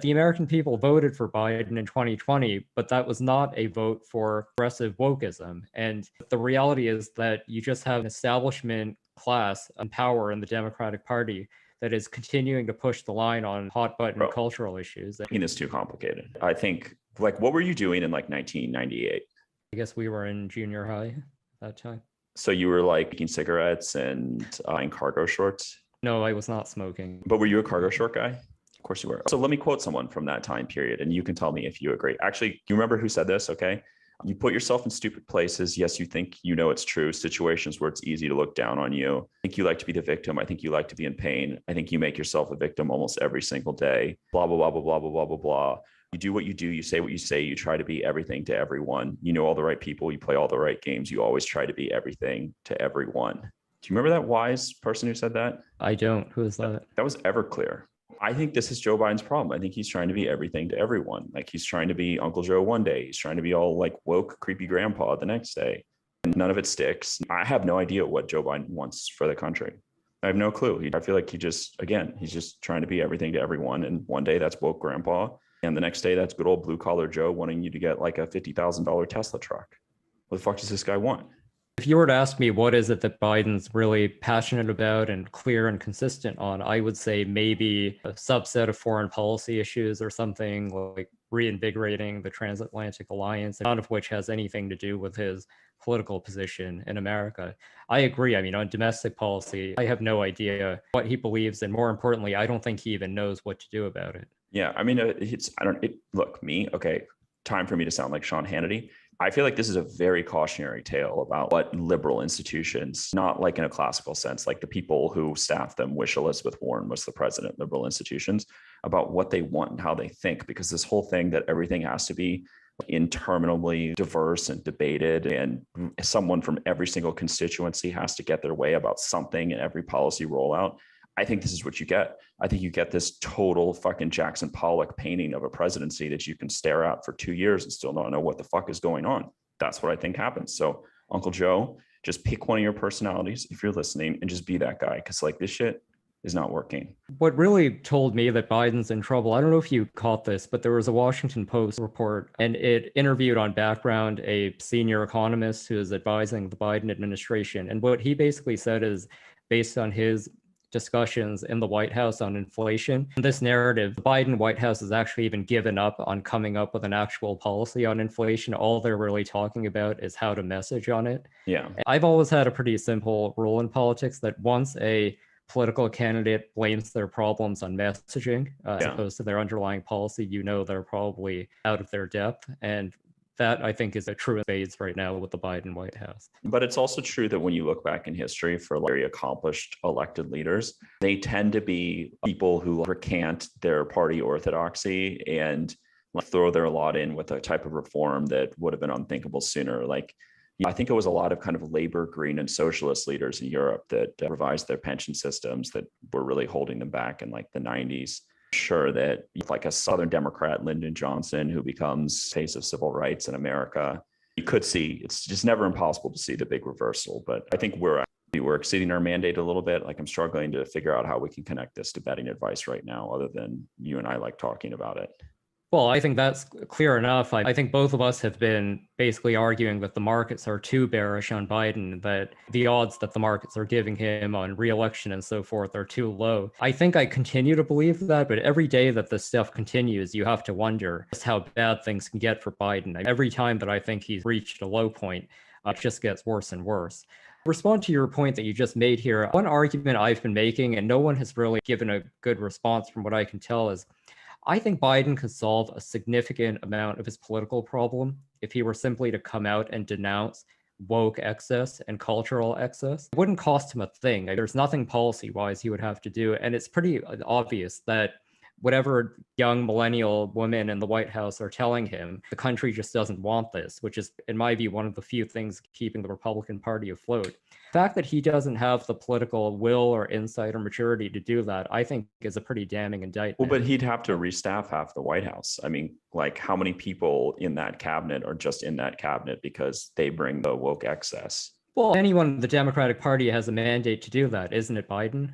The American people voted for Biden in 2020, but that was not a vote for progressive wokeism. And the reality is that you just have an establishment class in power in the Democratic Party that is continuing to push the line on hot button cultural issues. Making this too complicated. I think, like, what were you doing in like 1998? I guess we were in junior high at that time. So you were like making cigarettes and buying cargo shorts? No, I was not smoking. But were you a cargo short guy? Of course you were. So let me quote someone from that time period, and you can tell me if you agree. Actually, you remember who said this? Okay. You put yourself in stupid places. Yes, you think you know it's true. Situations where it's easy to look down on you. I think you like to be the victim. I think you like to be in pain. I think you make yourself a victim almost every single day. Blah, blah, blah, blah, blah, blah, blah, blah, blah. You do what you do. You say what you say. You try to be everything to everyone. You know all the right people. You play all the right games. You always try to be everything to everyone. Do you remember that wise person who said that? I don't. Who is that? That was Everclear. I think this is Joe Biden's problem. I think he's trying to be everything to everyone. Like, he's trying to be Uncle Joe one day. He's trying to be all like woke, creepy grandpa the next day. And none of it sticks. I have no idea what Joe Biden wants for the country. I have no clue. I feel like he's just trying to be everything to everyone. And one day that's woke grandpa. And the next day that's good old blue collar Joe wanting you to get like a $50,000 Tesla truck. What the fuck does this guy want? If you were to ask me what is it that Biden's really passionate about and clear and consistent on, I would say maybe a subset of foreign policy issues or something like reinvigorating the transatlantic alliance, none of which has anything to do with his political position in America. I agree. I mean, on domestic policy, I have no idea what he believes. And more importantly, I don't think he even knows what to do about it. Yeah. I mean, okay, time for me to sound like Sean Hannity. I feel like this is a very cautionary tale about what liberal institutions, not like in a classical sense, like the people who staff them wish Elizabeth Warren was the president, liberal institutions, about what they want and how they think, because this whole thing that everything has to be interminably diverse and debated, and someone from every single constituency has to get their way about something in every policy rollout. I think this is what you get. I think you get this total fucking Jackson Pollock painting of a presidency that you can stare at for 2 years and still not know what the fuck is going on. That's what I think happens. So Uncle Joe, just pick one of your personalities if you're listening and just be that guy. Cause like this shit is not working. What really told me that Biden's in trouble, I don't know if you caught this, but there was a Washington Post report and it interviewed on background a senior economist who is advising the Biden administration. And what he basically said is, based on his discussions in the White House on inflation, this narrative, the Biden White House has actually even given up on coming up with an actual policy on inflation. All they're really talking about is how to message on it. Yeah. I've always had a pretty simple rule in politics that once a political candidate blames their problems on messaging as opposed to their underlying policy, you know they're probably out of their depth. And that, I think, is a true phase right now with the Biden White House. But it's also true that when you look back in history for very accomplished elected leaders, they tend to be people who recant their party orthodoxy and throw their lot in with a type of reform that would have been unthinkable sooner. Like, I think it was a lot of kind of labor, green, and socialist leaders in Europe that revised their pension systems that were really holding them back in like the 90s. Sure that like a Southern Democrat, Lyndon Johnson, who becomes face of civil rights in America, you could see, it's just never impossible to see the big reversal. But I think we're exceeding our mandate a little bit. Like, I'm struggling to figure out how we can connect this to betting advice right now, other than you and I like talking about it. Well, I think that's clear enough. I think both of us have been basically arguing that the markets are too bearish on Biden, that the odds that the markets are giving him on re-election and so forth are too low. I think I continue to believe that, but every day that this stuff continues, you have to wonder just how bad things can get for Biden. Every time that I think he's reached a low point, it just gets worse and worse. Respond to your point that you just made here. One argument I've been making, and no one has really given a good response from what I can tell, is I think Biden could solve a significant amount of his political problem if he were simply to come out and denounce woke excess and cultural excess. It wouldn't cost him a thing. There's nothing policy-wise he would have to do. And it's pretty obvious that whatever young millennial women in the White House are telling him, the country just doesn't want this, which is, in my view, one of the few things keeping the Republican Party afloat. The fact that he doesn't have the political will or insight or maturity to do that, I think, is a pretty damning indictment. Well, but he'd have to restaff half the White House. I mean, like, how many people in that cabinet are just in that cabinet because they bring the woke excess? Well, anyone in the Democratic Party has a mandate to do that, isn't it, Biden?